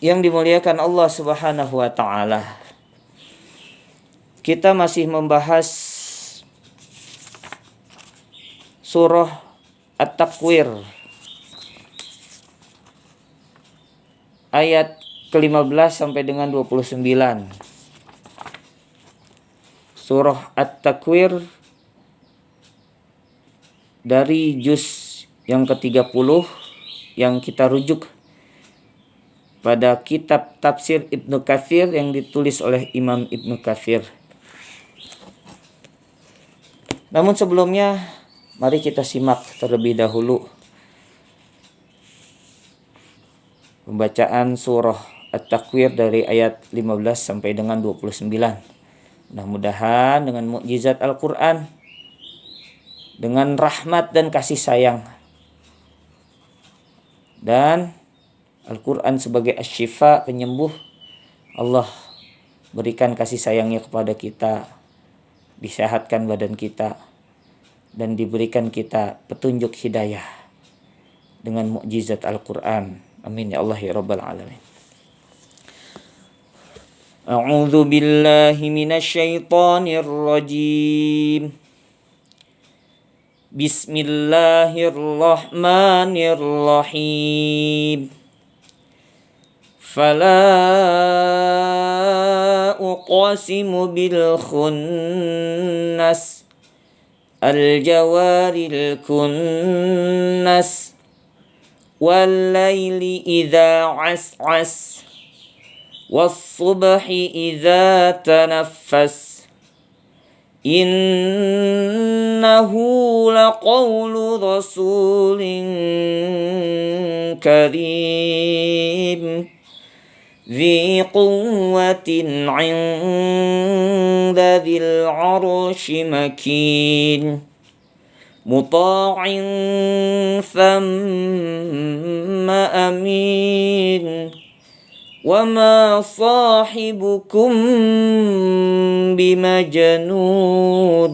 yang dimuliakan Allah Subhanahu wa taala. Kita masih membahas surah At-Takwir ayat ke-15 sampai dengan 29. Surah At-Takwir dari juz yang ke-30 yang kita rujuk pada kitab tafsir Ibnu Katsir yang ditulis oleh Imam Ibnu Katsir. Namun sebelumnya, mari kita simak terlebih dahulu pembacaan surah At-Takwir dari ayat 15 sampai dengan 29. Mudah-mudahan dengan mukjizat Al-Quran, dengan rahmat dan kasih sayang, dan Al-Quran sebagai asy-syifa, penyembuh, Allah berikan kasih sayangnya kepada kita, disehatkan badan kita, dan diberikan kita petunjuk hidayah dengan mukjizat Al-Quran. Amin ya Allah ya Rabbal Alamin. A'udzu billahi minasyaitonir rajim. Bismillahirrahmanirrahim. Fala uqsimu bil khunnas al-jawaril kunnas wal laili idza as'as was subhi idza tanaffas innahu laqawlu rasulin karim ذي قوة عند ذي العرش مكين مطاع ثم أمين وما صاحبكم بمجنون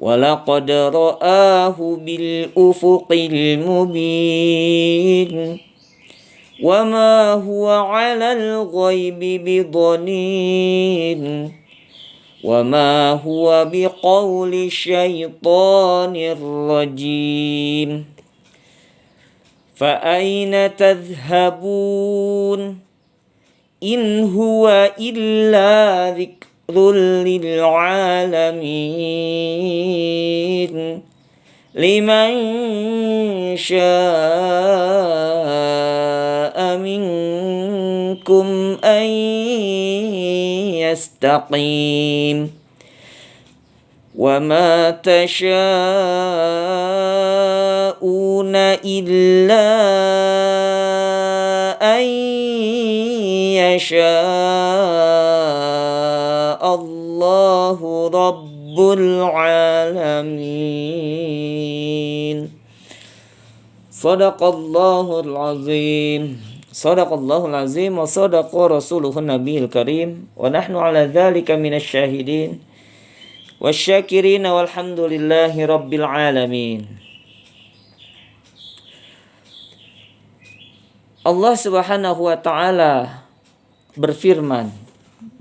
ولقد رآه بالأفق المبين وما هو على الغيب بضنين وما هو بقول شيطان رجيم فأين تذهبون إن هو إلا ذكر للعالمين لمن شاء منكم أن يستقيم وما تشاءون إلا أن يشاء الله رب العالمين. Sadaqallahul azim. Sadaqallahul azim wa sadaqa rasuluhun nabiyil karim wa nahnu ala dzalika minasy syahidin wasyakirin walhamdulillahi rabbil alamin. Allah Subhanahu wa taala berfirman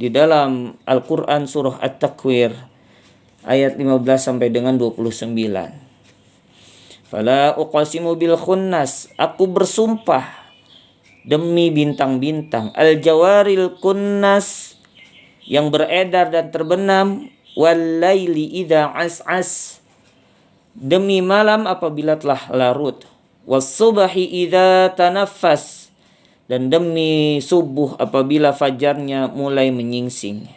di dalam Al-Qur'an surah At-Takwir ayat 15 sampai dengan 29. Fala uqsimu bil khunnas, aku bersumpah demi bintang-bintang, al-jawaril kunnas, yang beredar dan terbenam, wal laili idza as'as, demi malam apabila telah larut, was subhi idza tanaffas, dan demi subuh apabila fajarnya mulai menyingsing.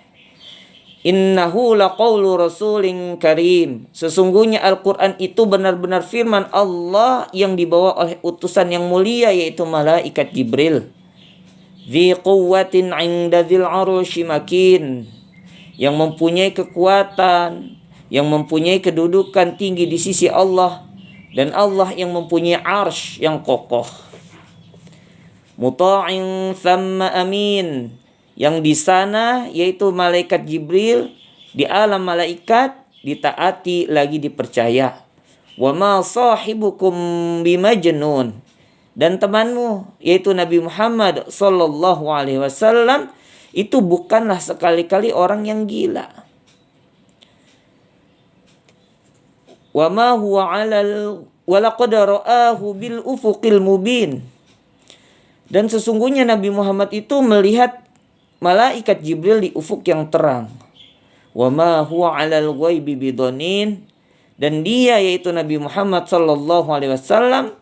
Innahu laqawlu rasulin karim, sesungguhnya Al-Quran itu benar-benar firman Allah yang dibawa oleh utusan yang mulia, yaitu malaikat Jibril. Dzi quwwatin 'inda dzil 'arsy makin, yang mempunyai kekuatan, yang mempunyai kedudukan tinggi di sisi Allah, dan Allah yang mempunyai arsy yang kokoh. Muta'in thamma amin, yang di sana yaitu malaikat Jibril, di alam malaikat, ditaati lagi dipercaya. Wa ma sahibukum bimajnun, dan temanmu yaitu Nabi Muhammad sallallahu alaihi wasallam itu bukanlah sekali-kali orang yang gila. Wa ma huwa 'alal wa laqad ra'ahu bil ufuqil mubin. Dan sesungguhnya Nabi Muhammad itu melihat malaikat Jibril di ufuk yang terang. Wa ma huwa 'alal ghaibi bidonin. Dan dia yaitu Nabi Muhammad sallallahu alaihi wasallam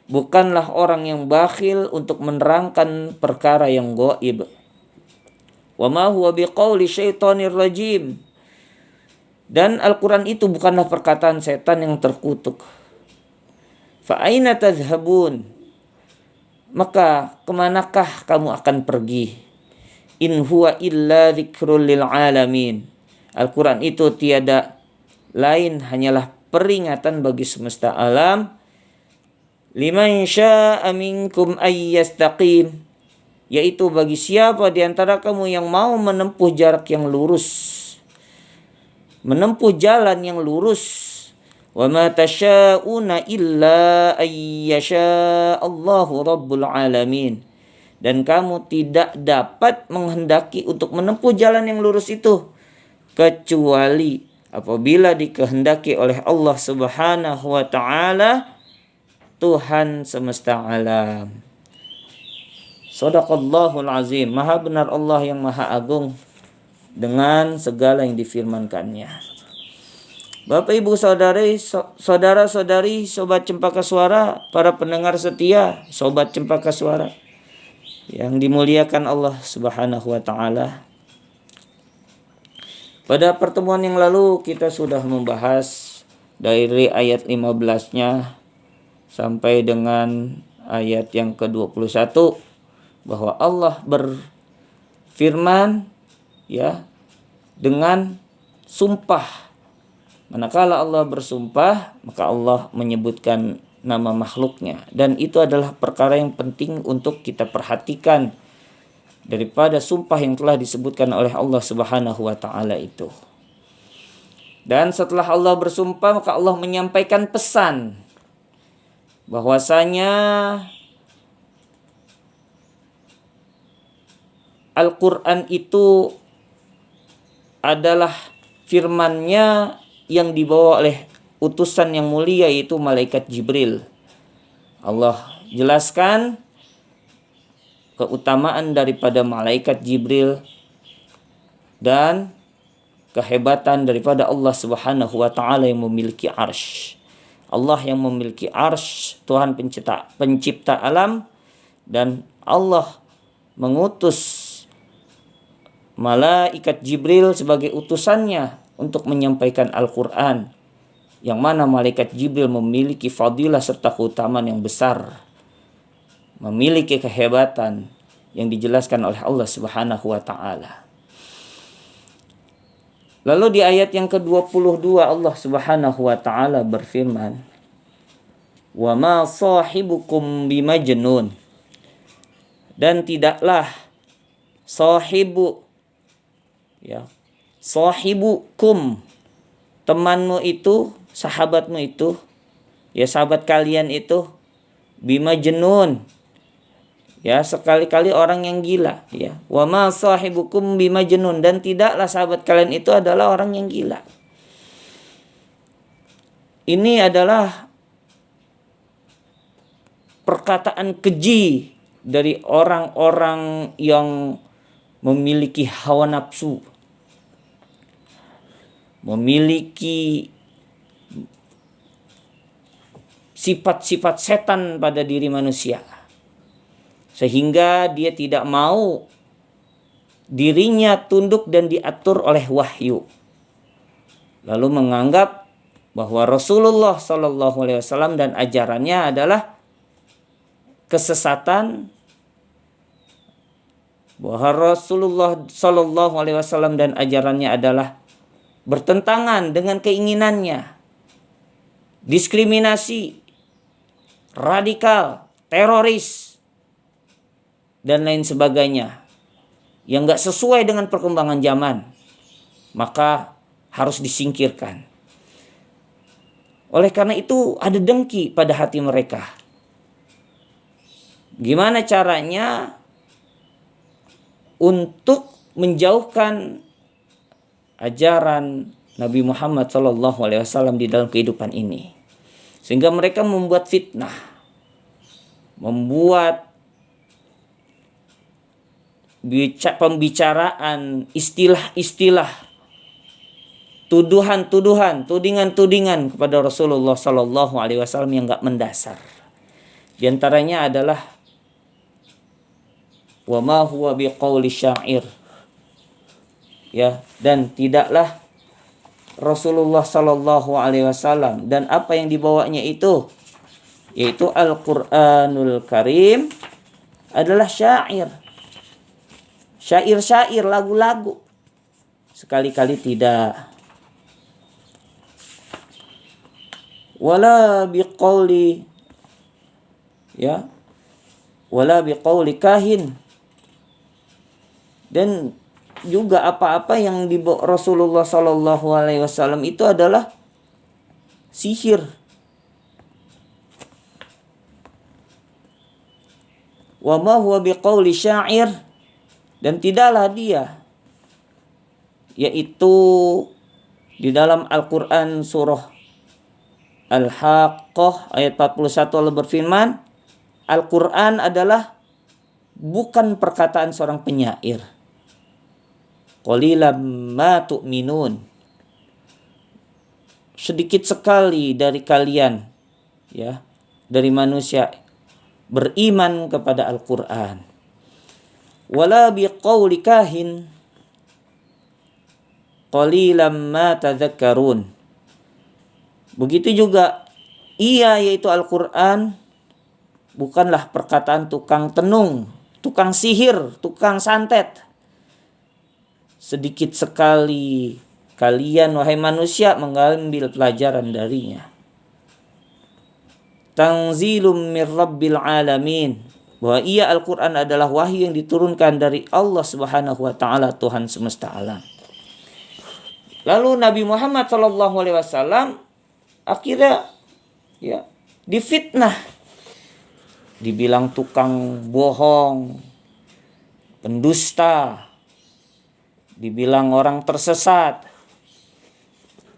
bukanlah orang yang bakhil untuk menerangkan perkara yang gaib. Wa ma huwa biqauli syaitonir rajim. Dan Al-Quran itu bukanlah perkataan setan yang terkutuk. Fa aina tadhhabun? Maka kemanakah kamu akan pergi? In huwa illa dzikrul lil alamin. Al-Quran itu tiada lain hanyalah peringatan bagi semesta alam. Liman syaa minkum ay yastaqim. Yaitu bagi siapa di antara kamu yang mau menempuh jarak yang lurus, menempuh jalan yang lurus. Wa ma tasyauna illa ayyasha Allahu rabbul alamin. Dan kamu tidak dapat menghendaki untuk menempuh jalan yang lurus itu kecuali apabila dikehendaki oleh Allah Subhanahu wa taala, Tuhan semesta alam. Shadaqallahul azim. Maha benar Allah yang maha agung dengan segala yang difirmankannya. Bapak Ibu saudara-saudari, Sobat Cempaka Suara, para pendengar setia Sobat Cempaka Suara yang dimuliakan Allah Subhanahu wa taala. Pada pertemuan yang lalu kita sudah membahas dari ayat 15-nya sampai dengan ayat yang ke-21 bahwa Allah berfirman ya dengan sumpah. Manakala Allah bersumpah, maka Allah menyebutkan nama makhluknya, dan itu adalah perkara yang penting untuk kita perhatikan daripada sumpah yang telah disebutkan oleh Allah Subhanahu wa taala itu. Dan setelah Allah bersumpah, maka Allah menyampaikan pesan bahwasanya Al-Quran itu adalah firman-Nya yang dibawa oleh utusan yang mulia yaitu malaikat Jibril. Allah jelaskan keutamaan daripada malaikat Jibril dan kehebatan daripada Allah Subhanahu wa taala yang memiliki arsy. Allah yang memiliki arsy, Tuhan pencipta alam, dan Allah mengutus malaikat Jibril sebagai utusannya untuk menyampaikan Al-Quran, yang mana malaikat Jibril memiliki fadilah serta keutamaan yang besar, memiliki kehebatan yang dijelaskan oleh Allah Subhanahu wa taala. Lalu di ayat yang ke-22 Allah Subhanahu wa taala berfirman, "Wa ma sahibukum bimajnun." Dan tidaklah sahibukum, temanmu itu, sahabatmu itu, sahabat kalian itu, bimajnun, sekali-kali orang yang gila, wa ma sahibukum bimajnun, dan tidaklah sahabat kalian itu adalah orang yang gila. Ini adalah perkataan keji dari orang-orang yang memiliki hawa nafsu, memiliki sifat-sifat setan pada diri manusia, sehingga dia tidak mau dirinya tunduk dan diatur oleh wahyu, lalu menganggap bahwa Rasulullah Shallallahu Alaihi Wasallam dan ajarannya adalah kesesatan, bahwa Rasulullah Shallallahu Alaihi Wasallam dan ajarannya adalah bertentangan dengan keinginannya, diskriminasi, radikal, teroris, dan lain sebagainya yang gak sesuai dengan perkembangan zaman, maka harus disingkirkan. Oleh karena itu ada dengki pada hati mereka. Gimana caranya untuk menjauhkan ajaran Nabi Muhammad SAW di dalam kehidupan ini. Sehingga mereka membuat fitnah, membuat pembicaraan, istilah-istilah, tuduhan-tuduhan, tudingan-tudingan kepada Rasulullah SAW yang enggak mendasar. Di antaranya adalah wa ma huwa biqauli syair. Ya, dan tidaklah Rasulullah SAW dan apa yang dibawanya itu, yaitu Al-Quranul Karim, adalah syair. Syair-syair, lagu-lagu. Sekali-kali tidak. Wala biqauli, ya, wala biqauli kahin. Dan juga apa-apa yang dibawa Rasulullah SAW itu adalah sihir. Wa ma huwa biqauli syair, dan tidaklah dia, yaitu di dalam Al-Quran surah Al-Haqqah ayat 41 Allah berfirman, Al-Quran adalah bukan perkataan seorang penyair. Qalilan ma tu'minun. Sedikit sekali dari kalian, ya, dari manusia beriman kepada Al-Quran. Wala biqauli kahin. Qalilan ma tadhakkarun. Begitu juga ia, yaitu Al-Quran, bukanlah perkataan tukang tenung, tukang sihir, tukang santet. Sedikit sekali kalian, wahai manusia, mengambil pelajaran darinya. Tanzilum mir rabbil alamin. Bahwa ia Al-Quran adalah wahyu yang diturunkan dari Allah Subhanahu wa ta'ala, Tuhan semesta alam. Lalu Nabi Muhammad SAW akhirnya, ya, difitnah. Dibilang tukang bohong, pendusta, dibilang orang tersesat,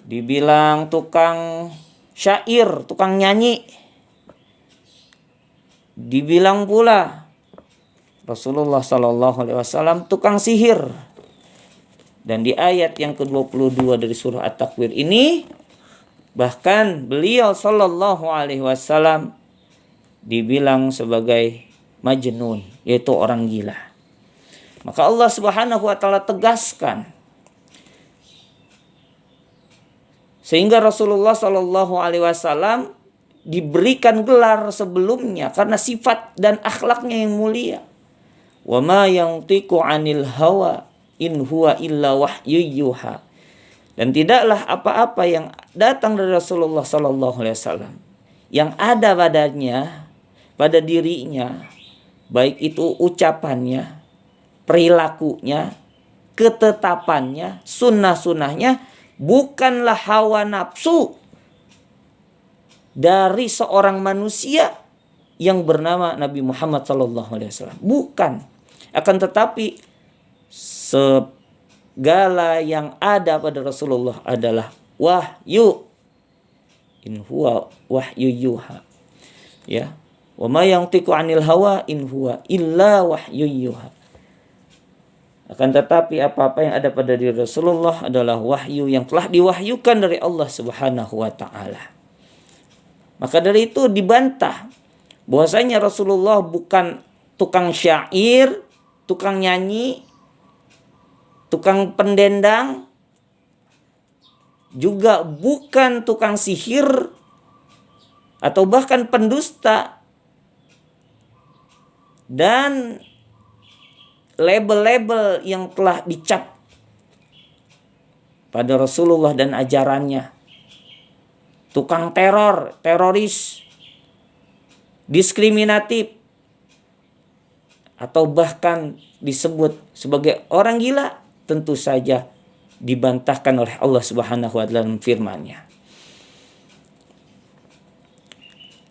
dibilang tukang syair, tukang nyanyi, dibilang pula Rasulullah SAW tukang sihir. Dan di ayat yang ke-22 dari surah At-Takwir ini, bahkan beliau SAW dibilang sebagai majnun, yaitu orang gila. Maka Allah Subhanahu wa ta'ala tegaskan, sehingga Rasulullah SAW diberikan gelar sebelumnya karena sifat dan akhlaknya yang mulia. Wa ma yantiqu 'anil hawa in huwa illa wahyu yuha. Dan tidaklah apa-apa yang datang dari Rasulullah SAW yang ada padanya, pada dirinya, baik itu ucapannya, perilakunya, ketetapannya, sunnah-sunnahnya, bukanlah hawa nafsu dari seorang manusia yang bernama Nabi Muhammad SAW. Bukan. Akan tetapi segala yang ada pada Rasulullah adalah wahyu. In huwa wahyu yuha. Ya. Wa ma yantiqu 'anil hawa in huwa illa wahyu yuha. Akan tetapi apa-apa yang ada pada diri Rasulullah adalah wahyu yang telah diwahyukan dari Allah Subhanahu wa ta'ala. Maka dari itu dibantah bahwasanya Rasulullah bukan tukang syair, tukang nyanyi, tukang pendendang, juga bukan tukang sihir atau bahkan pendusta, dan label-label yang telah dicap pada Rasulullah dan ajarannya. Tukang teror, teroris, diskriminatif, atau bahkan disebut sebagai orang gila, tentu saja dibantahkan oleh Allah Subhanahu wa ta'ala dalam firman-Nya.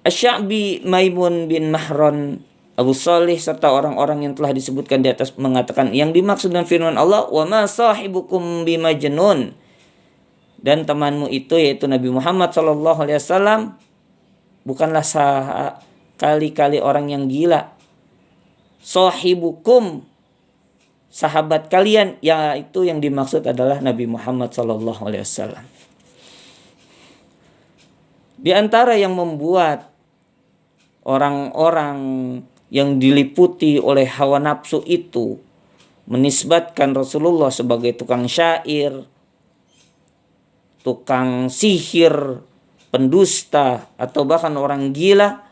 Asy-Sya'bi Maimun bin Mahran Abu Salih serta orang-orang yang telah disebutkan di atas mengatakan yang dimaksud dengan firman Allah, wa ma sahibukum bimajnun, dan temanmu itu yaitu Nabi Muhammad SAW bukanlah kali-kali orang yang gila. Sahibukum, sahabat kalian, yaitu yang dimaksud adalah Nabi Muhammad SAW. Di antara yang membuat orang-orang yang diliputi oleh hawa nafsu itu menisbatkan Rasulullah sebagai tukang syair, tukang sihir, pendusta, atau bahkan orang gila,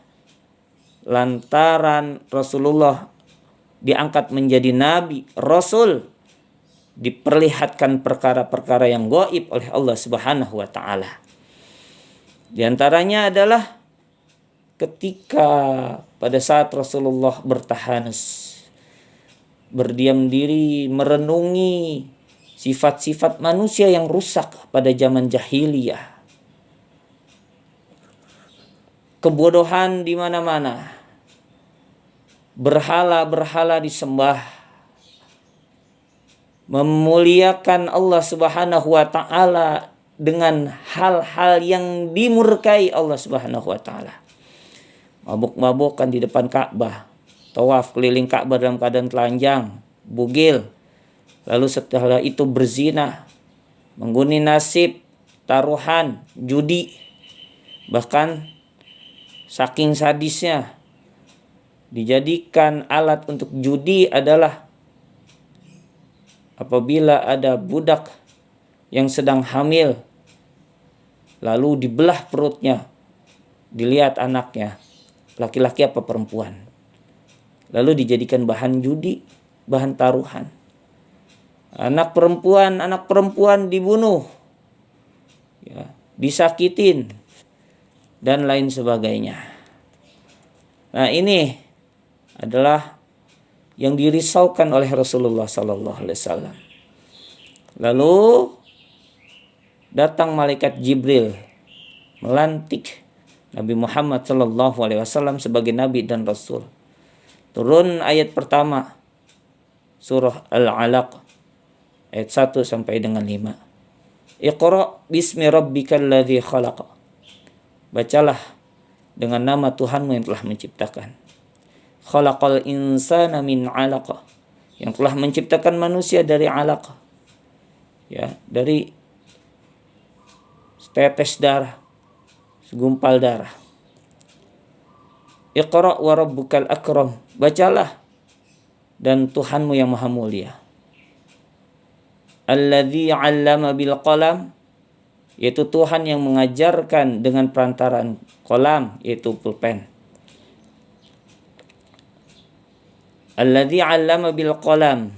lantaran Rasulullah diangkat menjadi nabi, rasul, diperlihatkan perkara-perkara yang gaib oleh Allah Subhanahu wa taala. Di antaranya adalah ketika pada saat Rasulullah bertahanus, berdiam diri, merenungi sifat-sifat manusia yang rusak pada zaman jahiliyah. Kebodohan di mana-mana. Berhala-berhala disembah. Memuliakan Allah Subhanahu wa taala dengan hal-hal yang dimurkai Allah Subhanahu wa taala. Mabuk-mabukan di depan Ka'bah, tawaf keliling Ka'bah dalam keadaan telanjang, bugil. Lalu setelah itu berzina, mengguni nasib, taruhan, judi. Bahkan saking sadisnya, dijadikan alat untuk judi adalah apabila ada budak yang sedang hamil, lalu dibelah perutnya, dilihat anaknya, laki-laki apa perempuan, lalu dijadikan bahan judi, bahan taruhan. Anak perempuan dibunuh, ya, disakitin, dan lain sebagainya. Nah, ini adalah yang dirisaukan oleh Rasulullah SAW. Lalu datang malaikat Jibril melantik Nabi Muhammad SAW sebagai Nabi dan Rasul. Turun ayat pertama surah Al-Alaq ayat 1 sampai dengan 5. Iqra bismi rabbikal ladzi khalaq. Bacalah dengan nama Tuhanmu yang telah menciptakan. Khalaqal insana min 'alaq. Yang telah menciptakan manusia dari 'alaq. Ya, dari tetes darah, segumpal darah. Iqra wa rabbukal akram. Bacalah dan Tuhanmu yang maha mulia. Alladzi 'allama bil qalam, yaitu Tuhan yang mengajarkan dengan perantaraan qalam, yaitu pulpen. Alladzi 'allama bil qalam,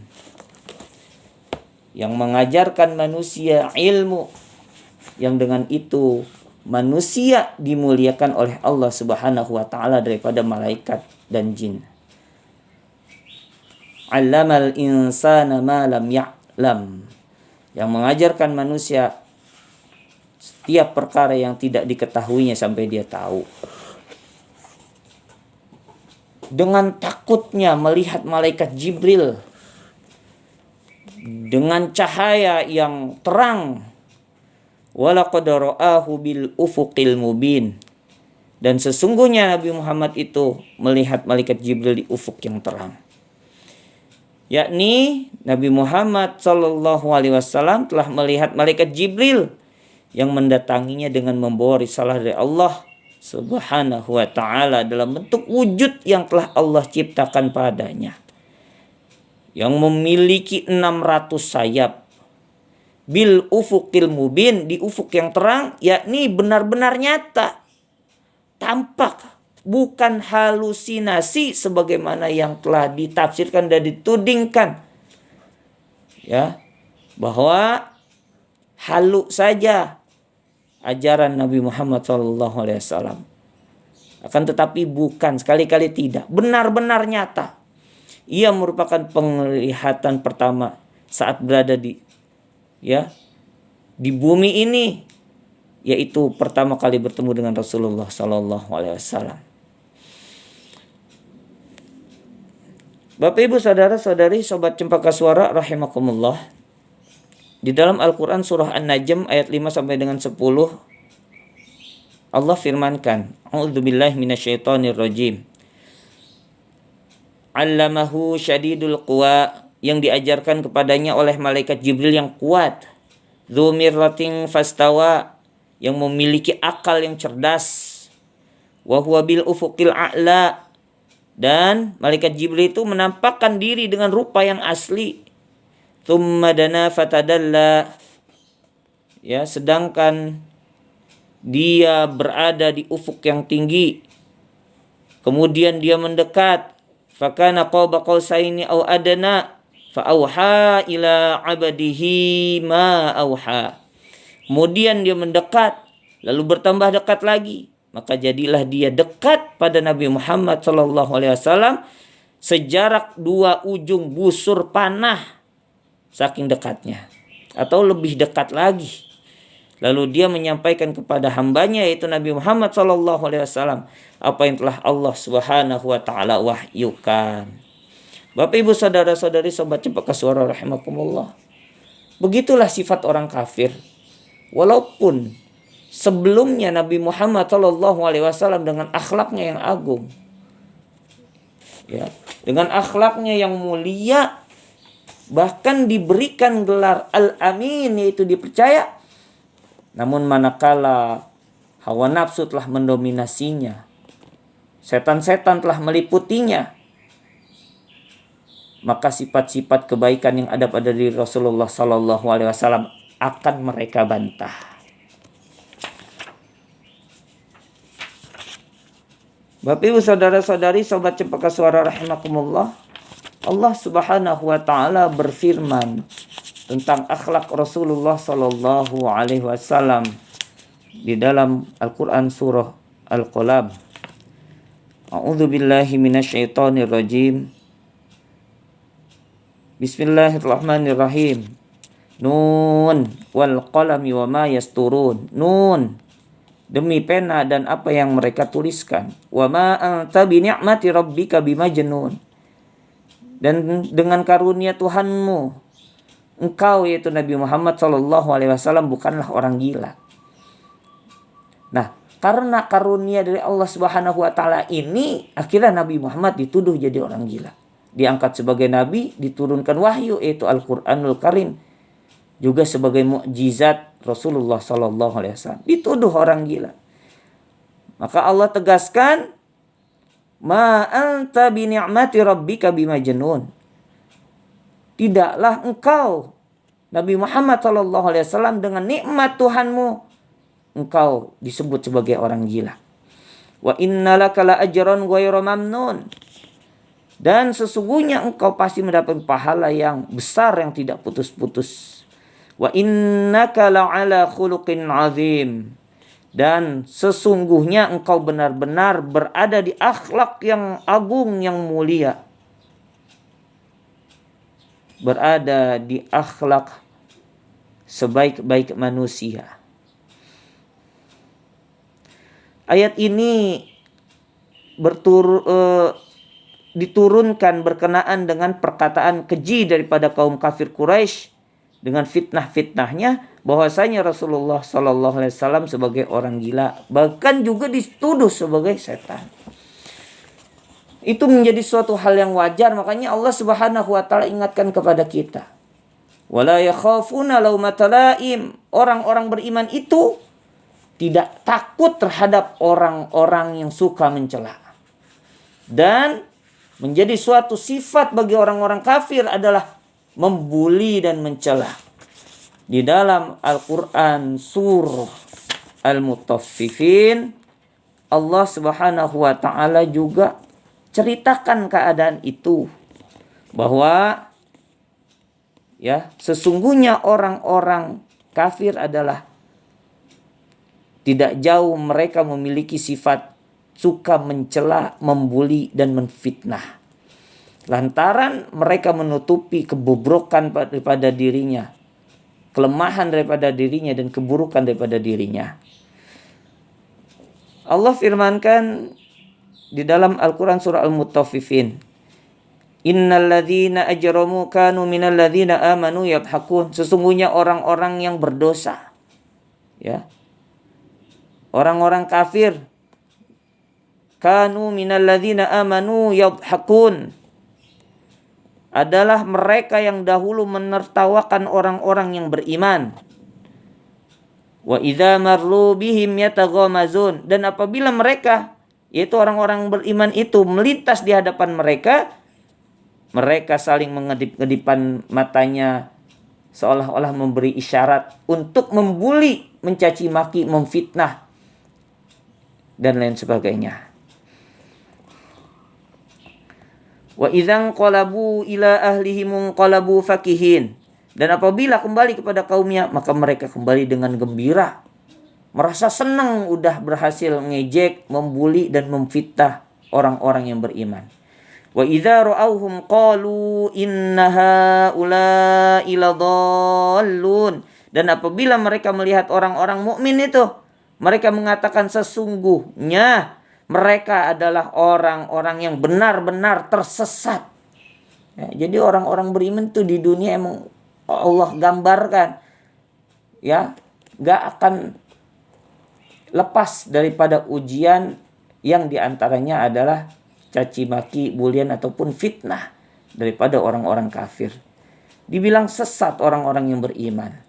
yang mengajarkan manusia ilmu, yang dengan itu manusia dimuliakan oleh Allah Subhanahu wa taala daripada malaikat dan jin. 'Allamal insana ma lam ya'lam, yang mengajarkan manusia setiap perkara yang tidak diketahuinya sampai dia tahu. Dengan takutnya melihat malaikat Jibril dengan cahaya yang terang, walaqad ra'ahu bil ufuqil mubin, dan sesungguhnya Nabi Muhammad itu melihat malaikat Jibril di ufuk yang terang. Yakni Nabi Muhammad SAW telah melihat malaikat Jibril yang mendatanginya dengan membawa risalah dari Allah Subhanahu wa ta'ala dalam bentuk wujud yang telah Allah ciptakan padanya, yang memiliki 600 sayap. Bil ufuqil mubin, di ufuk yang terang, yakni benar-benar nyata, tampak, bukan halusinasi sebagaimana yang telah ditafsirkan dan ditudingkan, ya, bahwa halu saja ajaran Nabi Muhammad SAW. Akan tetapi bukan, sekali-kali tidak, benar-benar nyata. Ia merupakan penglihatan pertama saat berada di bumi ini, yaitu pertama kali bertemu dengan Rasulullah SAW. Bapak Ibu saudara-saudari sobat Cempaka Suara rahimakumullah. Di dalam Al-Qur'an surah An-Najm ayat 5 sampai dengan 10 Allah firmankan, A'udzubillahi minasyaitonirrajim. 'Allamahu syadidul quwa, yang diajarkan kepadanya oleh malaikat Jibril yang kuat. Dzu mirratin fastawa, yang memiliki akal yang cerdas. Wa huwa bil ufuqil a'la, dan malaikat Jibril itu menampakkan diri dengan rupa yang asli. Tsumma dana fatadalla, ya, sedangkan dia berada di ufuk yang tinggi. Kemudian dia mendekat. Fakana qaba qausaini aw adna fa auha ila 'abdihi ma auha. Kemudian dia mendekat, lalu bertambah dekat lagi. Maka jadilah dia dekat pada Nabi Muhammad SAW sejarak 2 ujung busur panah, saking dekatnya, atau lebih dekat lagi. Lalu dia menyampaikan kepada hambanya yaitu Nabi Muhammad SAW apa yang telah Allah Subhanahu wa taala wahyukan. Bapak Ibu saudara-saudari sobat Cempaka Suara rahimakumullah. Begitulah sifat orang kafir. Walaupun sebelumnya Nabi Muhammad SAW dengan akhlaknya yang agung, ya, dengan akhlaknya yang mulia, bahkan diberikan gelar Al-Amin, yaitu dipercaya. Namun manakala hawa nafsu telah mendominasinya, setan-setan telah meliputinya, maka sifat-sifat kebaikan yang ada pada diri Rasulullah SAW akan mereka bantah. Bapak Ibu saudara-saudari sobat Cempaka Suara rahimakumullah, Allah Subhanahu wa taala berfirman tentang akhlak Rasulullah sallallahu alaihi wasallam di dalam Al-Qur'an surah Al-Qalam. A'udzubillahi minasyaitonirrajim. Bismillahirrahmanirrahim. Nun wal qalami wama yasturun. Nun, demi pena dan apa yang mereka tuliskan. Wama anta bi ni'mati rabbika bimajnun. Dan dengan karunia Tuhanmu, engkau yaitu Nabi Muhammad SAW bukanlah orang gila. Nah, karena karunia dari Allah Subhanahu wa taala ini, akhirnya Nabi Muhammad dituduh jadi orang gila. Diangkat sebagai nabi, diturunkan wahyu yaitu Al-Qur'anul Karim, juga sebagai mukjizat Rasulullah SAW. Dituduh orang gila. Maka Allah tegaskan, ma anta bi ni'mati rabbika bimajnun. Tidaklah engkau Nabi Muhammad SAW dengan nikmat Tuhanmu engkau disebut sebagai orang gila. Wa innalaka la ajran ghairu mamnun. Dan sesungguhnya engkau pasti mendapat pahala yang besar yang tidak putus-putus. Wa innaka la ala khuluqin azim. Dan sesungguhnya engkau benar-benar berada di akhlak yang agung yang mulia. Berada di akhlak sebaik-baik manusia. Ayat ini diturunkan berkenaan dengan perkataan keji daripada kaum kafir Quraisy dengan fitnah-fitnahnya bahwasanya Rasulullah SAW sebagai orang gila, bahkan juga dituduh sebagai setan. Itu menjadi suatu hal yang wajar, makanya Allah Subhanahu wa taala ingatkan kepada kita. Wala yakhafuna laumata laim. Orang-orang beriman itu tidak takut terhadap orang-orang yang suka mencela. Dan menjadi suatu sifat bagi orang-orang kafir adalah membuli dan mencela. Di dalam Al-Qur'an surah Al-Mutaffifin, Allah Subhanahu wa taala juga ceritakan keadaan itu, bahwa ya, sesungguhnya orang-orang kafir adalah tidak jauh mereka memiliki sifat suka mencela, membuli dan menfitnah. Lantaran mereka menutupi kebobrokan daripada dirinya, kelemahan daripada dirinya dan keburukan daripada dirinya. Allah firmankan di dalam Al-Quran surah Al-Mutaffifin, Innal ladzina ajramu kanu minal ladzina amanu yadhakun. Sesungguhnya orang-orang yang berdosa, ya, orang-orang kafir, kanu minal ladzina amanu yadhakun, adalah mereka yang dahulu menertawakan orang-orang yang beriman. Wa idza marru bihim yataghamazun, dan apabila mereka, yaitu orang-orang beriman itu, melintas di hadapan mereka, mereka saling mengedip-ngedipan matanya seolah-olah memberi isyarat untuk membuli, mencaci maki, memfitnah, dan lain sebagainya. Wa idzan qalabu ila ahlihim qalabu fakihin, dan apabila kembali kepada kaumnya, maka mereka kembali dengan gembira, merasa senang udah berhasil ngejek, membuli, dan memfitnah orang-orang yang beriman. Wa idza ra'awhum qalu inna haula'i ladallun, dan apabila mereka melihat orang-orang mukmin itu, mereka mengatakan sesungguhnya mereka adalah orang-orang yang benar-benar tersesat. Ya, jadi orang-orang beriman itu di dunia emang Allah gambarkan, ya, gak akan lepas daripada ujian yang diantaranya adalah caci maki, bulian, ataupun fitnah daripada orang-orang kafir. Dibilang sesat orang-orang yang beriman.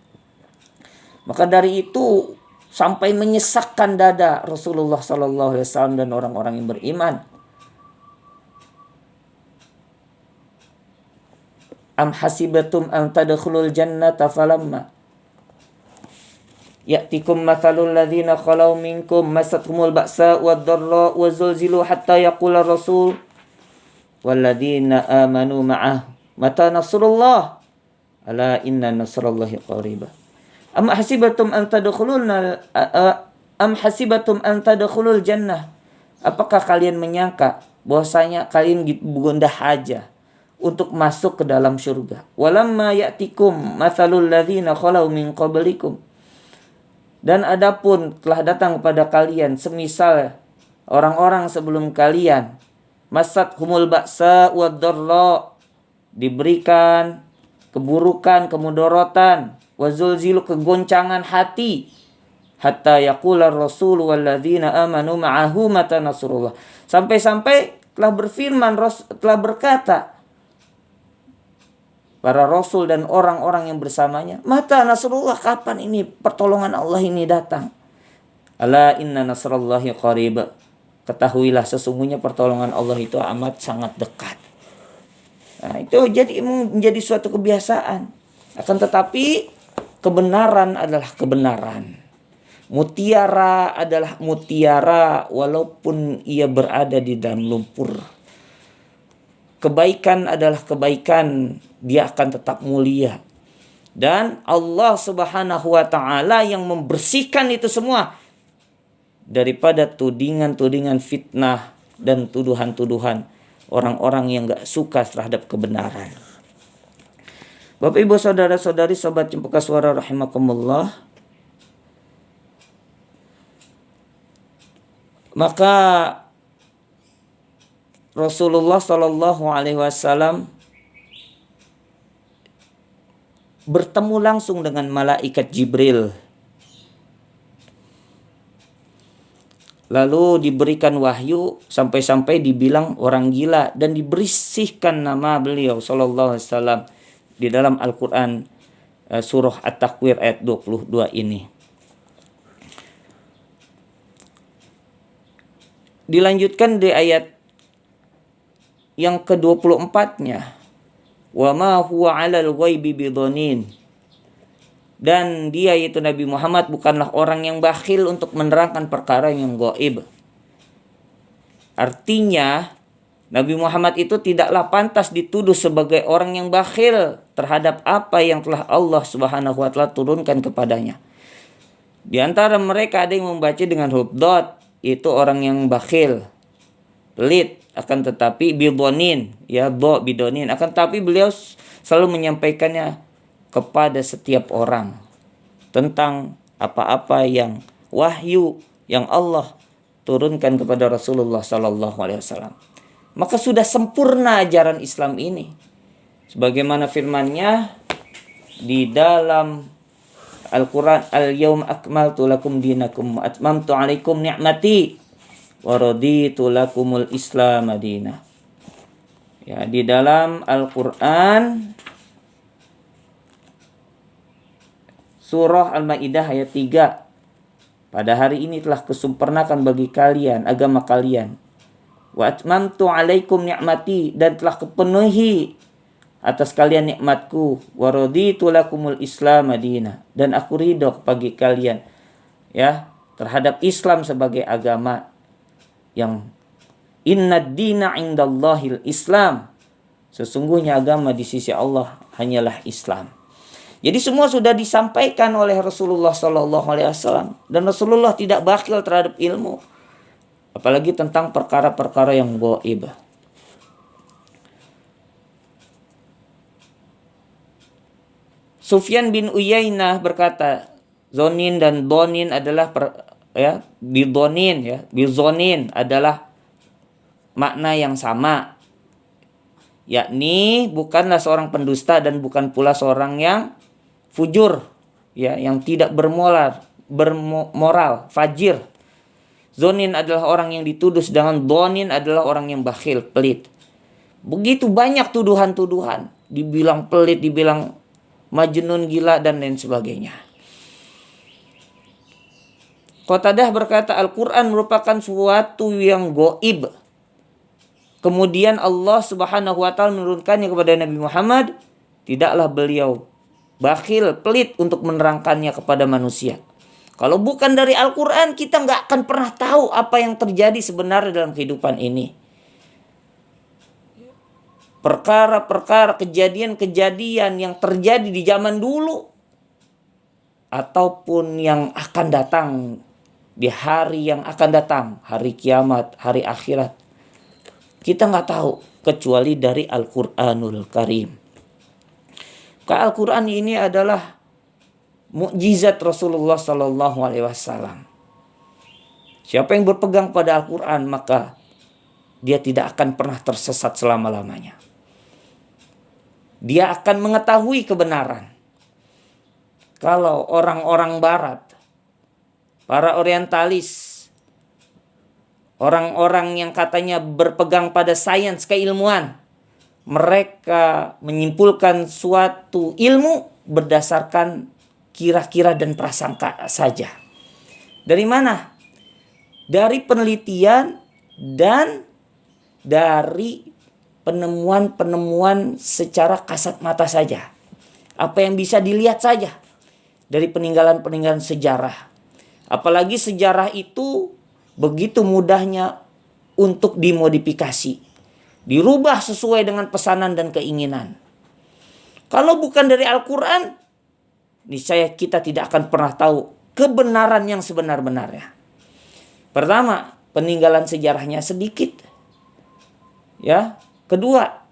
Maka dari itu sampai menyesakkan dada Rasulullah SAW dan orang-orang yang beriman. Am hasibatum an tadkhulul jannata falamma ya'tikum mathalul ladzina khalau minkum masathumul ba'sa wad-dharra wa zulzilu hatta yaqula rasul wal ladzina amanu ma'ah mata nasrullah ala inna nasrallahi qarib. Am hasibatum an tadkhulul jannah, apakah kalian menyangka bahwasanya kalian gundah haja untuk masuk ke dalam surga? Walamma ya'tikum mathalul ladzina khalau min qablikum, dan adapun telah datang kepada kalian semisal orang-orang sebelum kalian, masat humul ba'sa wad-dharra, diberikan keburukan, kemudorotan, wazulzilu, kegoncangan hati, hatta yaqula rasul walladzina amanu ma'ahu mata nasrullah, sampai-sampai telah berfirman, telah berkata para rasul dan orang-orang yang bersamanya, mata nasrullah, kapan ini pertolongan Allah ini datang? Ala inna nasrallahi qarib, ketahuilah sesungguhnya pertolongan Allah itu amat sangat dekat. Nah, itu jadi menjadi suatu kebiasaan. Akan tetapi kebenaran adalah kebenaran. Mutiara adalah mutiara walaupun ia berada di dalam lumpur. Kebaikan adalah kebaikan, dia akan tetap mulia. Dan Allah Subhanahu wa ta'ala yang membersihkan itu semua daripada tudingan-tudingan fitnah dan tuduhan-tuduhan orang-orang yang gak suka terhadap kebenaran. Bapak Ibu saudara-saudari sobat Cempaka Suara rahimakumullah, maka Rasulullah Shallallahu Alaihi Wasallam bertemu langsung dengan malaikat Jibril, lalu diberikan wahyu sampai-sampai dibilang orang gila, dan dibersihkan nama beliau Shallallahu Alaihi Wasallam di dalam Al-Quran surah At-Takwir ayat 22 ini. Dilanjutkan di ayat yang ke-24-nya, wa ma huwa 'alal ghaibi bidhanin, dan dia yaitu Nabi Muhammad bukanlah orang yang bakhil untuk menerangkan perkara yang gaib. Artinya Nabi Muhammad itu tidaklah pantas dituduh sebagai orang yang bakhil terhadap apa yang telah Allah Subhanahu wa taala turunkan kepadanya. Di antara mereka ada yang membaca dengan huruf dot, itu orang yang bakhil, pelit. Akan tetapi bidonin, ya do bidonin, akan tetapi beliau selalu menyampaikannya kepada setiap orang tentang apa-apa yang wahyu yang Allah turunkan kepada Rasulullah Sallallahu Alaihi Wasallam. maka sudah sempurna ajaran Islam ini. Sebagaimana firman-Nya di dalam Al-Quran, Al-Yawma akmaltu lakum dinakum wa atmamtu alaikum ni'mati wa raditu lakumul Islam madinah. Ya, di dalam Al-Quran surah Al-Maidah ayat 3. Pada hari ini telah kusempurnakan bagi kalian agama kalian. Wa atmamtu alaikum ni'mati, dan telah kupenuhi atas kalian nikmatku. Wa raditu lakumul Islam madinah, dan aku ridho bagi kalian ya terhadap Islam sebagai agama yang innad dina indallahil Islam. Sesungguhnya agama di sisi Allah hanyalah Islam. Jadi semua sudah disampaikan oleh Rasulullah SAW, dan Rasulullah tidak bakhil terhadap ilmu, apalagi tentang perkara-perkara yang gaib. Sufyan bin Uyainah berkata, zonin dan donin adalah bizonin adalah makna yang sama, yakni bukanlah seorang pendusta dan bukan pula seorang yang fujur, ya, yang tidak bermoral, fajir. Zonin adalah orang yang dituduh, sedangkan donin adalah orang yang bakhil, pelit. Begitu banyak tuduhan-tuduhan, dibilang pelit, dibilang majnun, gila, dan lain sebagainya. Qatadah berkata, Al-Quran merupakan suatu yang gaib. Kemudian Allah Subhanahu wa Ta'ala menurunkannya kepada Nabi Muhammad. Tidaklah beliau bakhil, pelit untuk menerangkannya kepada manusia. Kalau bukan dari Al-Quran, kita nggak akan pernah tahu apa yang terjadi sebenarnya dalam kehidupan ini. Perkara-perkara, kejadian-kejadian yang terjadi di zaman dulu ataupun yang akan datang di hari yang akan datang, hari kiamat, hari akhirat, kita nggak tahu kecuali dari Al-Quranul Karim. Al-Quran ini adalah mukjizat Rasulullah SAW. Siapa yang berpegang pada Al-Quran, maka dia tidak akan pernah tersesat selama-lamanya. Dia akan mengetahui kebenaran. Kalau orang-orang barat, para orientalis, orang-orang yang katanya berpegang pada sains keilmuan, mereka menyimpulkan suatu ilmu berdasarkan kira-kira dan prasangka saja. Dari mana? Dari penelitian dan dari penemuan-penemuan secara kasat mata saja. Apa yang bisa dilihat saja dari peninggalan-peninggalan sejarah. Apalagi sejarah itu begitu mudahnya untuk dimodifikasi, dirubah sesuai dengan pesanan dan keinginan. Kalau bukan dari Al-Quran, niscaya kita tidak akan pernah tahu kebenaran yang sebenar-benarnya. Pertama, peninggalan sejarahnya sedikit. Ya. Kedua,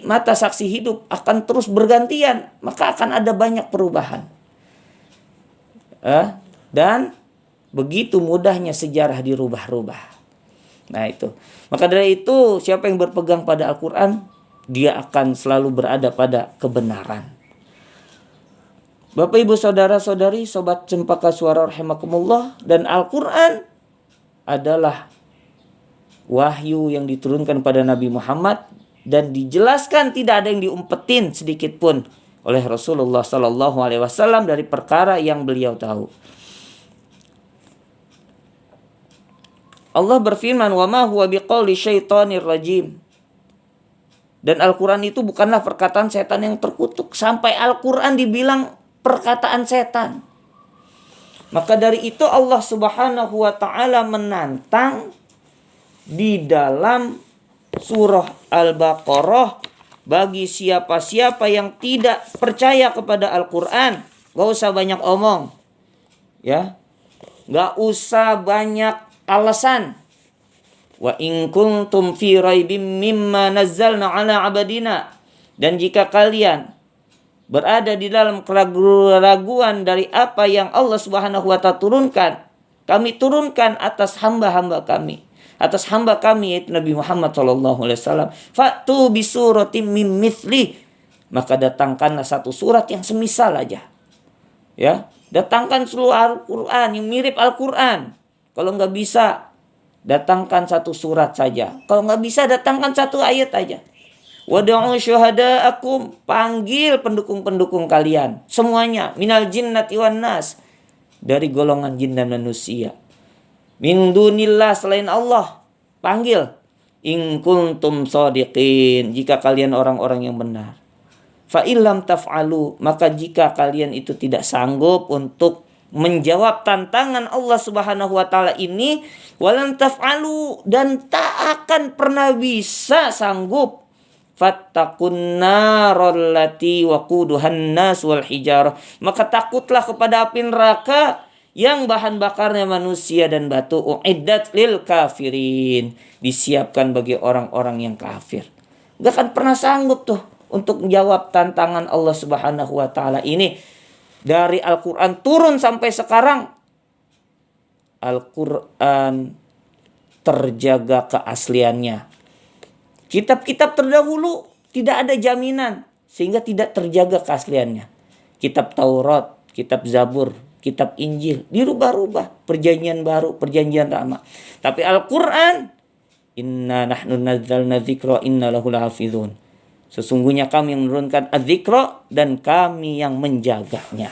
mata saksi hidup akan terus bergantian, maka akan ada banyak perubahan. Dan begitu mudahnya sejarah dirubah-rubah. Nah itu. Maka dari itu, siapa yang berpegang pada Al-Quran, dia akan selalu berada pada kebenaran. Bapak, Ibu, Saudara-saudari, Sobat Cempaka Suara rahimakumullah, dan Al-Quran adalah wahyu yang diturunkan pada Nabi Muhammad, dan dijelaskan, tidak ada yang diumpetin sedikit pun oleh Rasulullah SAW dari perkara yang beliau tahu. Allah berfirman, wa ma huwa biqauli syaitonir rajim. Dan Al-Quran itu bukanlah perkataan setan yang terkutuk. Sampai Al-Quran dibilang perkataan setan. Maka dari itu Allah Subhanahu wa Ta'ala menantang di dalam surah Al-Baqarah, bagi siapa-siapa yang tidak percaya kepada Al-Quran, gak usah banyak omong, ya, gak usah banyak alasan. Wa in kuntum fi raibim mimma nazzalna ala abadina, dan jika kalian berada di dalam keraguan dari apa yang Allah Subhanahu wa Ta'ala turunkan, kami turunkan atas hamba-hamba kami, atas hamba kami yaitu Nabi Muhammad SAW. Fa'tu bi suratim mim mithli, maka datangkanlah satu surat yang semisal aja. Ya, datangkan seluruh Al-Quran yang mirip Al-Quran. Kalau nggak bisa, datangkan satu surat saja. Kalau nggak bisa, datangkan satu ayat aja. Wad'u syuhada'akum, panggil pendukung-pendukung kalian semuanya, minal jinnati wan nas, dari golongan jin dan manusia. Min dunillah, selain Allah, panggil. In kuntum shadiqin, jika kalian orang-orang yang benar. Fa illam taf'alu, maka jika kalian itu tidak sanggup untuk menjawab tantangan Allah Subhanahu wa taala ini, walan taf'alu, dan tak akan pernah bisa sanggup, fattaqun narol lati waquduhan nas wal hijarah, maka takutlah kepada api neraka yang bahan bakarnya manusia dan batu. Uiddat lil kafirin, disiapkan bagi orang-orang yang kafir. Gak akan pernah sanggup tuh untuk menjawab tantangan Allah Subhanahu wa taala ini. Dari Al-Quran turun sampai sekarang, Al-Quran terjaga keasliannya. Kitab-kitab terdahulu tidak ada jaminan, sehingga tidak terjaga keasliannya. Kitab Taurat, kitab Zabur, kitab Injil dirubah-rubah, perjanjian baru, perjanjian lama. Tapi Al-Quran, inna nahnu nazzalna dzikra inna lahu lahafizun, sesungguhnya kami yang menurunkan az-dzikra dan kami yang menjaganya.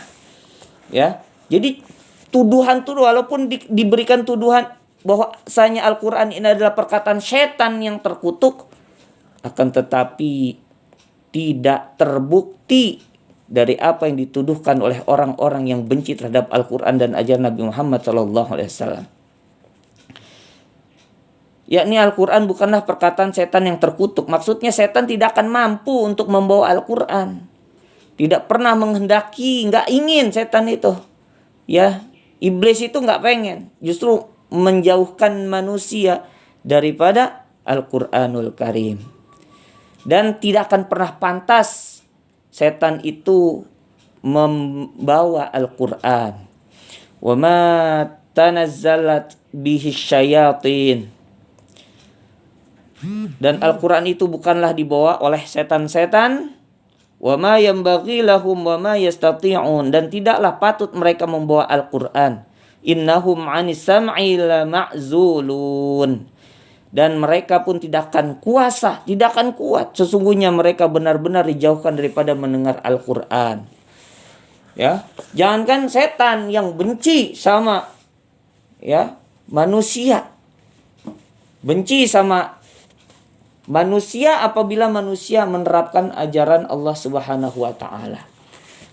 Ya, jadi tuduhan walaupun diberikan tuduhan bahwasanya Al-Quran ini adalah perkataan setan yang terkutuk, akan tetapi tidak terbukti dari apa yang dituduhkan oleh orang-orang yang benci terhadap Al-Quran dan ajaran Nabi Muhammad SAW. Yakni Al-Quran bukanlah perkataan setan yang terkutuk. Maksudnya setan tidak akan mampu untuk membawa Al-Quran. Tidak pernah menghendaki, nggak ingin setan itu. Ya, iblis itu nggak pengen. Justru menjauhkan manusia daripada Al-Quranul Karim. Dan tidak akan pernah pantas setan itu membawa Al-Quran. Wa ma tanazzalat bihi syayatin. Dan Al-Quran itu bukanlah dibawa oleh setan-setan. Wa ma yanbaghi lahum wa ma yastati'un, dan tidaklah patut mereka membawa Al-Quran. Innahum 'anis sam'i la ma'zulun, dan mereka pun tidak akan kuasa, tidak akan kuat. Sesungguhnya mereka benar-benar dijauhkan daripada mendengar Al-Quran. Ya, jangankan setan yang benci sama manusia, benci sama manusia apabila manusia menerapkan ajaran Allah Subhanahu wa taala.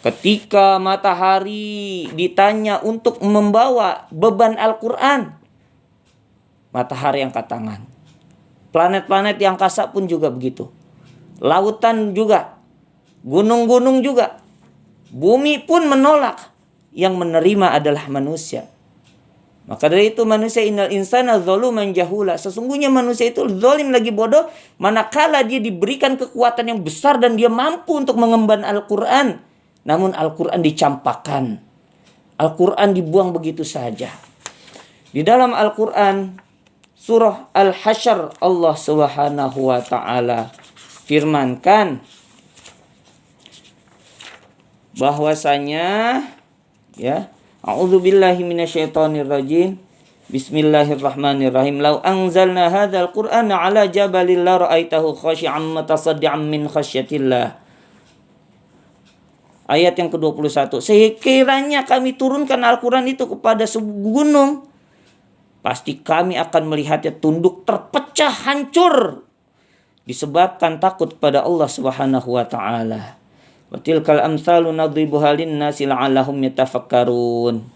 Ketika matahari ditanya untuk membawa beban Al-Quran, matahari angkat tangan. Planet-planet yang angkasa pun juga begitu. Lautan juga, gunung-gunung juga. Bumi pun menolak. Yang menerima adalah manusia. Maka dari itu manusia, innal insana zaluman jahula, sesungguhnya manusia itu zalim lagi bodoh manakala dia diberikan kekuatan yang besar dan dia mampu untuk mengemban Al-Quran, namun Al-Quran dicampakkan, Al-Quran dibuang begitu saja. Di dalam Al-Quran surah Al-Hasyr, Allah Subhanahu wa taala firmankan bahwasanya A'udzubillahi minasyaitonirrajim. Bismillahirrahmanirrahim. Lau anzalna hadzal Qur'ana 'ala jabalin la ra'aitahu khashi'an mutasaddian min khasyatillah. Ayat yang ke-21. Sekiranya kami turunkan Al-Quran itu kepada sebuah gunung, pasti kami akan melihatnya tunduk terpecah hancur disebabkan takut pada Allah Subhanahu wa taala. Wa tilkal amsalu nadribuha lin-nasi la'allahum yatafakkarun.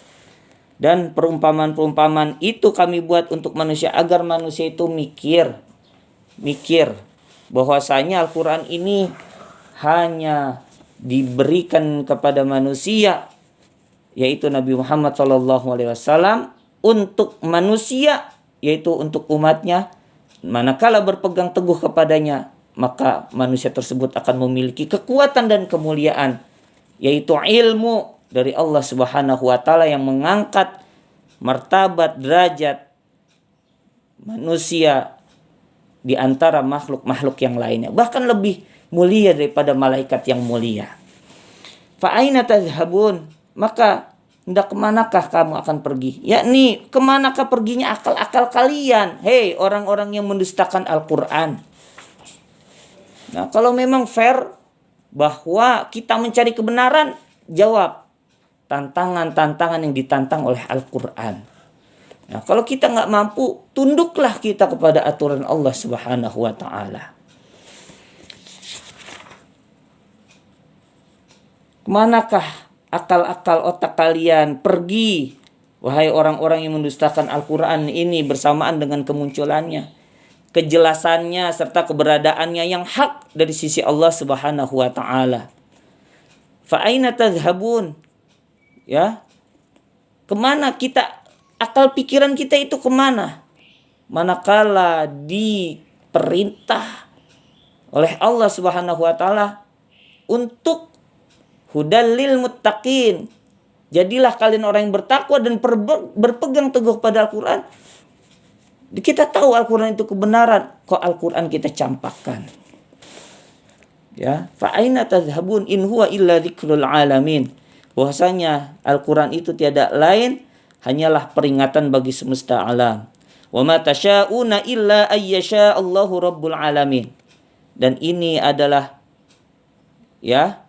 Dan perumpamaan-perumpamaan itu kami buat untuk manusia agar manusia itu mikir bahwasanya Al-Quran ini hanya diberikan kepada manusia, yaitu Nabi Muhammad SAW, untuk manusia, yaitu untuk umatnya. Manakala berpegang teguh kepadanya, maka manusia tersebut akan memiliki kekuatan dan kemuliaan, yaitu ilmu dari Allah Subhanahu wa taala yang mengangkat martabat derajat manusia di antara makhluk-makhluk yang lainnya, bahkan lebih mulia daripada malaikat yang mulia. Fa aina tadhhabun, maka hendak kemanakah kamu akan pergi? Yakni kemanakah perginya akal-akal kalian? Hei orang-orang yang mendustakan Al-Quran. Nah, kalau memang fair bahwa kita mencari kebenaran, jawab tantangan-tantangan yang ditantang oleh Al-Quran. Nah, kalau kita nggak mampu, tunduklah kita kepada aturan Allah Subhanahu wa Ta'ala. Kemanakah akal-akal otak kalian pergi, wahai orang-orang yang mendustakan Al-Quran ini bersamaan dengan kemunculannya, kejelasannya serta keberadaannya yang hak dari sisi Allah Subhanahu wa Ta'ala. Fa aina tadhhabun? Ya, kemana kita, akal pikiran kita itu kemana? Manakala diperintah oleh Allah Subhanahu wa Ta'ala untuk hudal lil muttaqin, jadilah kalian orang yang bertakwa dan berpegang teguh pada Al-Quran. Kita tahu Al-Quran itu kebenaran, kok Al-Quran kita campakkan? Ya, fa aina tadhhabun in huwa illa dzikrul alamin. Bahwasanya Al-Quran itu tiada lain hanyalah peringatan bagi semesta alam. Wa ma tasyauna illa ayyasha Allahu rabbul alamin. Dan ini adalah ya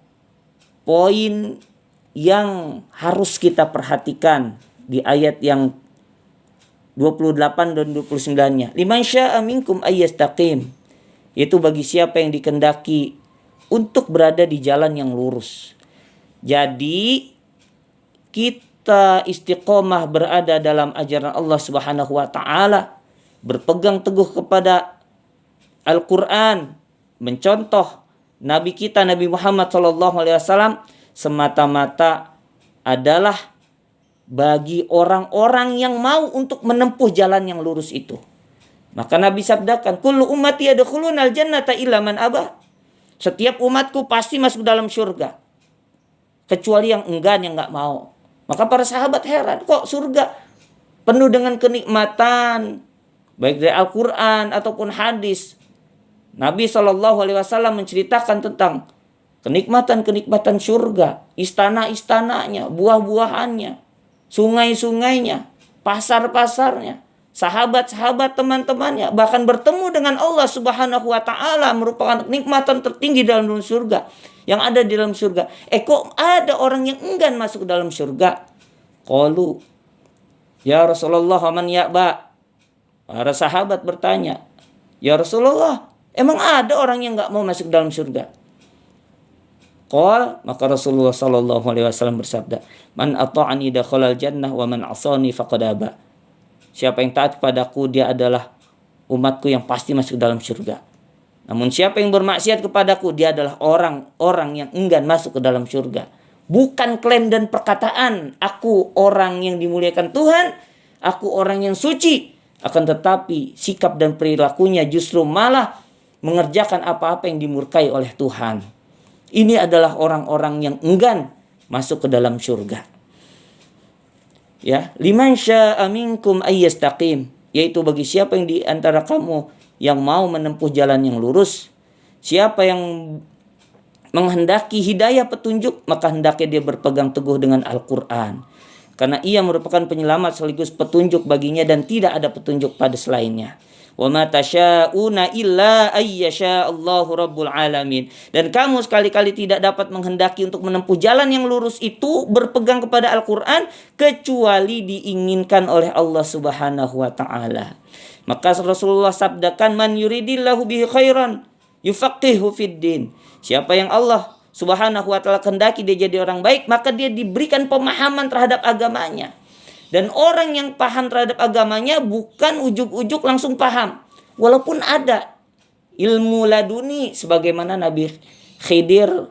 poin yang harus kita perhatikan di ayat yang 28 dan 29-nya. Liman syaa minkum ayyastaqim. Itu bagi siapa yang dikehendaki untuk berada di jalan yang lurus. Jadi kita istiqomah berada dalam ajaran Allah Subhanahu wa Ta'ala, berpegang teguh kepada Al-Quran, mencontoh Nabi kita Nabi Muhammad SAW semata-mata adalah bagi orang-orang yang mau untuk menempuh jalan yang lurus itu. Maka Nabi sabdakan, kullu ummati yadkhulunal jannata illa man aba. Setiap umatku pasti masuk dalam surga, kecuali yang enggan, yang enggak mau. Maka para sahabat heran, kok surga penuh dengan kenikmatan, baik dari Al-Quran ataupun hadis. Nabi SAW menceritakan tentang kenikmatan-kenikmatan surga, istana-istananya, buah-buahannya, sungai-sungainya, pasar-pasarnya, sahabat-sahabat teman-temannya, bahkan bertemu dengan Allah Subhanahu wa Ta'ala merupakan kenikmatan tertinggi dalam surga yang ada di dalam surga. Kok ada orang yang enggan masuk ke dalam surga? Qalu, ya Rasulullah, man ya'ba? Para sahabat bertanya, ya Rasulullah, emang ada orang yang enggak mau masuk dalam surga? Qal, maka Rasulullah SAW bersabda, man ata'ani dakhalal jannah wa man asani faqad aba. Siapa yang taat kepadaku, dia adalah umatku yang pasti masuk dalam surga. Namun siapa yang bermaksiat kepadaku, dia adalah orang-orang yang enggan masuk ke dalam surga. Bukan klaim dan perkataan, aku orang yang dimuliakan Tuhan, aku orang yang suci. Akan tetapi sikap dan perilakunya justru malah mengerjakan apa-apa yang dimurkai oleh Tuhan. Ini adalah orang-orang yang enggan masuk ke dalam surga. Ya, liman syaa minkum ayyastaqim, yaitu bagi siapa yang di antara kamu yang mau menempuh jalan yang lurus. Siapa yang menghendaki hidayah petunjuk, maka hendaknya dia berpegang teguh dengan Al-Quran, karena ia merupakan penyelamat sekaligus petunjuk baginya dan tidak ada petunjuk pada selainnya. Wa ma tasyauna illa ayyasha Allahu rabbul alamin. Dan kamu sekali-kali tidak dapat menghendaki untuk menempuh jalan yang lurus itu, berpegang kepada Al-Quran, kecuali diinginkan oleh Allah Subhanahu wa Ta'ala. Maka Rasulullah sabdakan, man yuridillahu bihi khairan yufaqihu fid din. Siapa yang Allah Subhanahu wa Ta'ala kehendaki dia jadi orang baik, maka dia diberikan pemahaman terhadap agamanya. Dan orang yang paham terhadap agamanya bukan ujuk-ujuk langsung paham. Walaupun ada ilmu laduni sebagaimana Nabi Khidir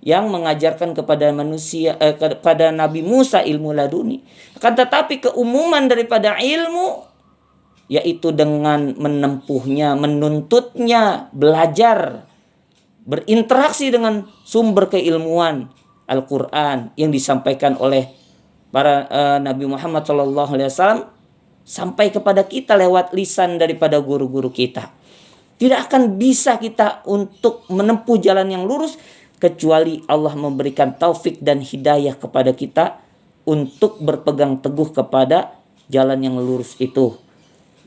yang mengajarkan kepada manusia, kepada Nabi Musa ilmu laduni. Akan tetapi keumuman daripada ilmu, yaitu dengan menempuhnya, menuntutnya, belajar, berinteraksi dengan sumber keilmuan Al-Quran yang disampaikan oleh para Nabi Muhammad SAW, sampai kepada kita lewat lisan daripada guru-guru kita. Tidak akan bisa kita untuk menempuh jalan yang lurus kecuali Allah memberikan taufik dan hidayah kepada kita untuk berpegang teguh kepada jalan yang lurus itu.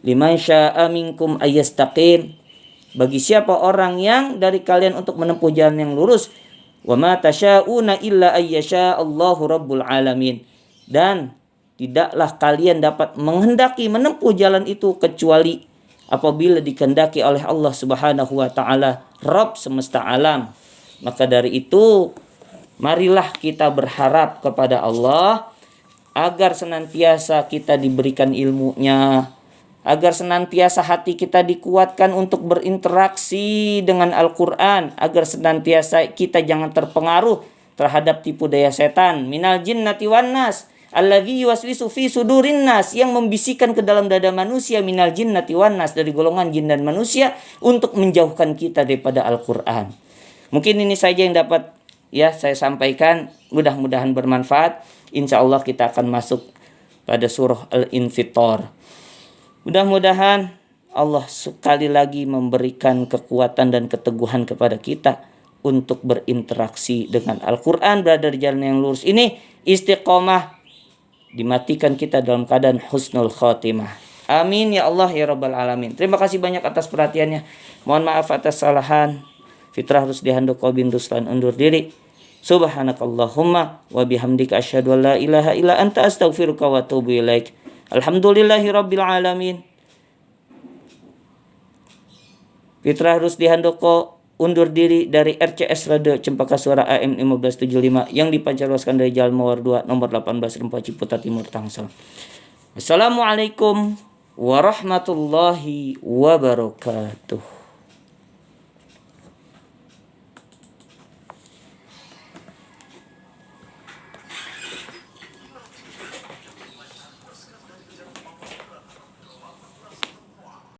Liman syaa minkum ayyastaqim, bagi siapa orang yang dari kalian untuk menempuh jalan yang lurus. Wa ma tasyauna illa ayyasha Allahu rabbul alamin, dan tidaklah kalian dapat menghendaki menempuh jalan itu kecuali apabila dikehendaki oleh Allah Subhanahu wa taala, Rabb semesta alam. Maka dari itu, marilah kita berharap kepada Allah agar senantiasa kita diberikan ilmunya, agar senantiasa hati kita dikuatkan untuk berinteraksi dengan Al-Quran, agar senantiasa kita jangan terpengaruh terhadap tipu daya setan. Minal jinnati wan nas alladzi yuwaswisu fi sudurin nas, yang membisikkan ke dalam dada manusia, minal jinnati wan nas, dari golongan jin dan manusia, untuk menjauhkan kita daripada Al-Quran. Mungkin ini saja yang dapat saya sampaikan, mudah-mudahan bermanfaat. Insya Allah kita akan masuk pada surah Al-Infitar. Mudah-mudahan Allah sekali lagi memberikan kekuatan dan keteguhan kepada kita untuk berinteraksi dengan Al-Quran, berada di jalan yang lurus ini, istiqomah, dimatikan kita dalam keadaan husnul khotimah. Amin ya Allah ya Rabbal Alamin. Terima kasih banyak atas perhatiannya. Mohon maaf atas kesalahan. Fitrah Rusdi Handoko bin Ruslan undur diri. Subhanakallahumma wa bihamdika asyhadu an la ilaha illa anta astaghfiruka wa atubu ilaik. Alhamdulillahi rabbil alamin. Fitrah Rusdi Handoko undur diri dari RCS Radio Cempaka Suara AM 1575 yang dipancarluaskan dari Jalan Mawar 2 nomor 18 Rempah Ciputat Timur Tangsel. Assalamualaikum warahmatullahi wabarakatuh.